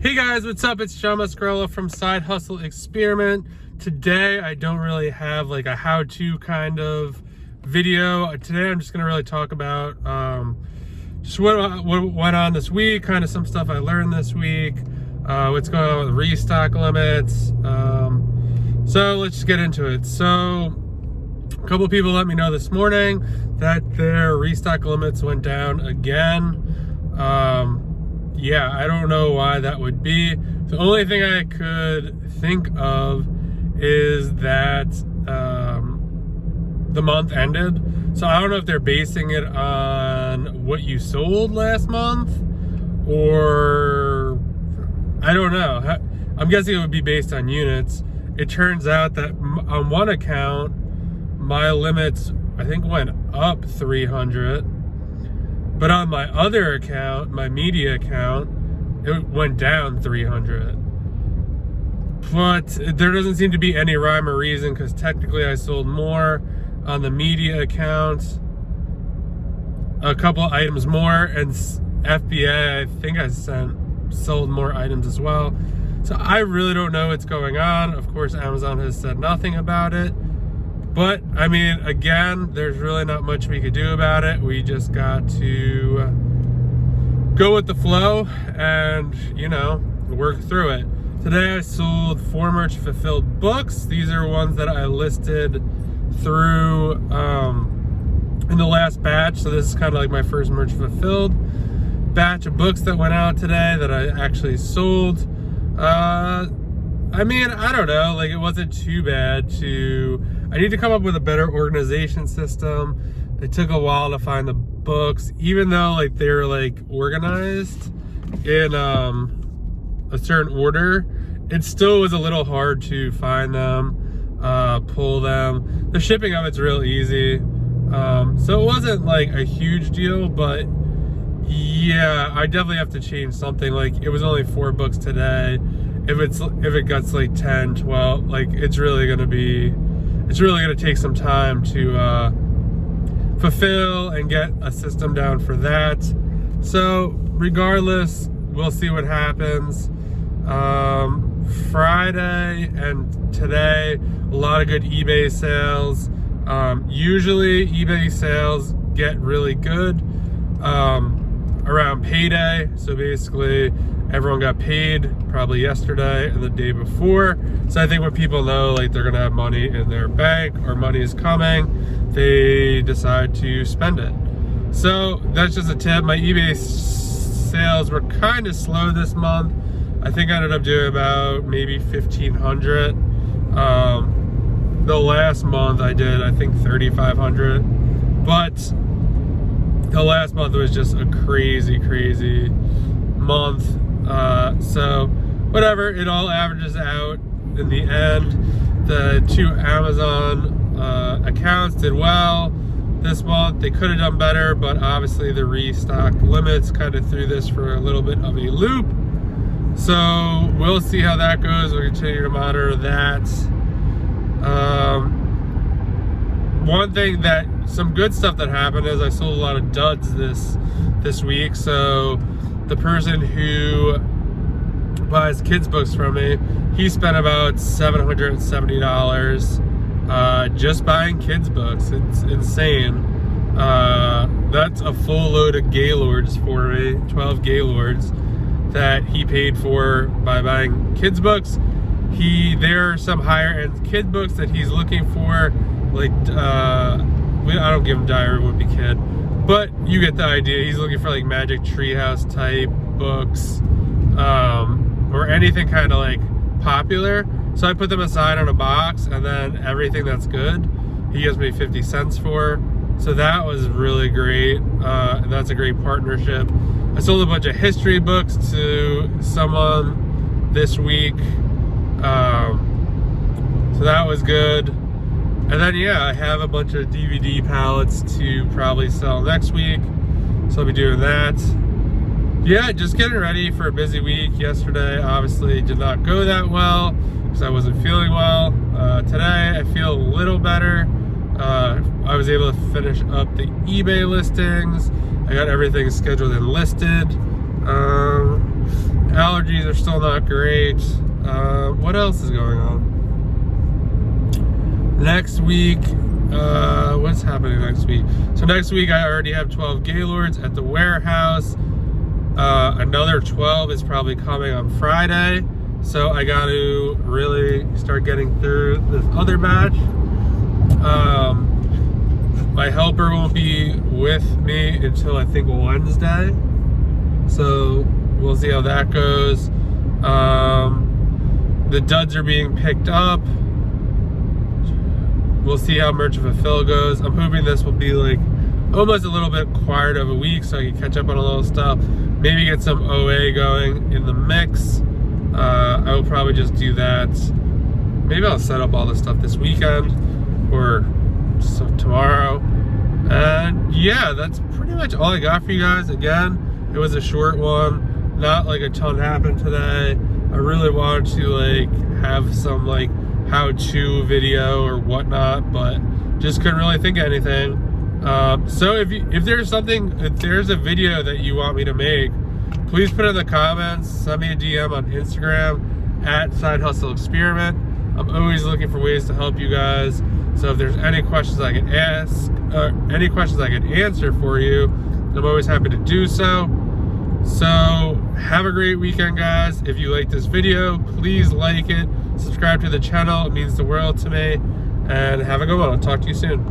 Hey guys, what's up? It's John Mascarello from Side Hustle Experiment. Today I don't really have like a how-to kind of video. Today I'm just gonna really talk about just what went on this week, kind of some stuff I learned this week, what's going on with restock limits. So let's just get into it. So a couple people let me know this morning that their restock limits went down again. Yeah, I don't know why that would be. The only thing I could think of is that the month ended. So I don't know if they're basing it on what you sold last month, or I don't know. I'm guessing it would be based on units. It turns out that on one account, my limits, I think, went up 300. But on my other account, my media account, it went down 300. But there doesn't seem to be any rhyme or reason, because technically I sold more on the media account, a couple items more, and FBA, I think I sold more items as well. So I really don't know what's going on. Of course, Amazon has said nothing about it. But, I mean, again, there's really not much we could do about it. We just got to go with the flow and, you know, work through it. Today I sold 4 merch fulfilled books. These are ones that I listed through in the last batch. So this is kind of like my first merch fulfilled batch of books that went out today that I actually sold. I mean, I don't know, like it wasn't too bad I need to come up with a better organization system. It took a while to find the books, even though like they're like organized in a certain order. It still was a little hard to find them, pull them. The shipping of it's real easy. So it wasn't like a huge deal, but yeah, I definitely have to change something. Like it was only 4 books today. If it gets like 10, 12, like it's really gonna take some time to fulfill and get a system down for that. So regardless, we'll see what happens. Friday and today, a lot of good eBay sales. Usually eBay sales get really good around payday. So basically everyone got paid probably yesterday and the day before. So I think when people know like they're gonna have money in their bank or money is coming, they decide to spend it. So that's just a tip. My eBay sales were kind of slow this month. I think I ended up doing about maybe 1,500. The last month I did, I think 3,500. But the last month was just a crazy month. So whatever, it all averages out in the end. The 2 Amazon accounts did well this month. They could have done better, but obviously the restock limits kind of threw this for a little bit of a loop. So we'll see how that goes. We'll continue to monitor that. One thing that, some good stuff that happened is I sold a lot of duds this week. So the person who buys kids books from me, he spent about $770 just buying kids books. It's insane. That's a full load of Gaylords for me, 12 Gaylords that he paid for by buying kids books. There are some higher end kid books that he's looking for, like I don't give him Diary of a Wimpy Kid, but you get the idea. He's looking for like Magic Treehouse type books, or anything kind of like popular. So I put them aside on a box, and then everything that's good, he gives me 50 cents for. So that was really great. That's a great partnership. I sold a bunch of history books to someone this week. So that was good. And then yeah, I have a bunch of DVD pallets to probably sell next week. So I'll be doing that. Yeah, just getting ready for a busy week. Yesterday obviously did not go that well because I wasn't feeling well. Today I feel a little better. I was able to finish up the eBay listings. I got everything scheduled and listed. Allergies are still not great. What else is going on? Next week, what's happening next week? So next week I already have 12 Gaylords at the warehouse. Another 12 is probably coming on Friday. So I got to really start getting through this other batch. My helper won't be with me until I think Wednesday. So we'll see how that goes. The duds are being picked up. We'll see how much of a fill goes. I'm hoping this will be like almost a little bit quieter of a week so I can catch up on a little stuff. Maybe get some OA going in the mix. I will probably just do that. Maybe I'll set up all this stuff this weekend or so tomorrow. And yeah, that's pretty much all I got for you guys. Again, it was a short one. Not like a ton happened today. I really wanted to like have some like how-to video or whatnot, but just couldn't really think of anything. So if there's a video that you want me to make, please put it in the comments. Send me a DM on Instagram at Side Hustle Experiment. I'm always looking for ways to help you guys. So if there's any questions I can ask, any questions I can answer for you, I'm always happy to do so. So have a great weekend, guys. If you like this video, please like it, subscribe to the channel. It means the world to me. And have a good one. I'll talk to you soon.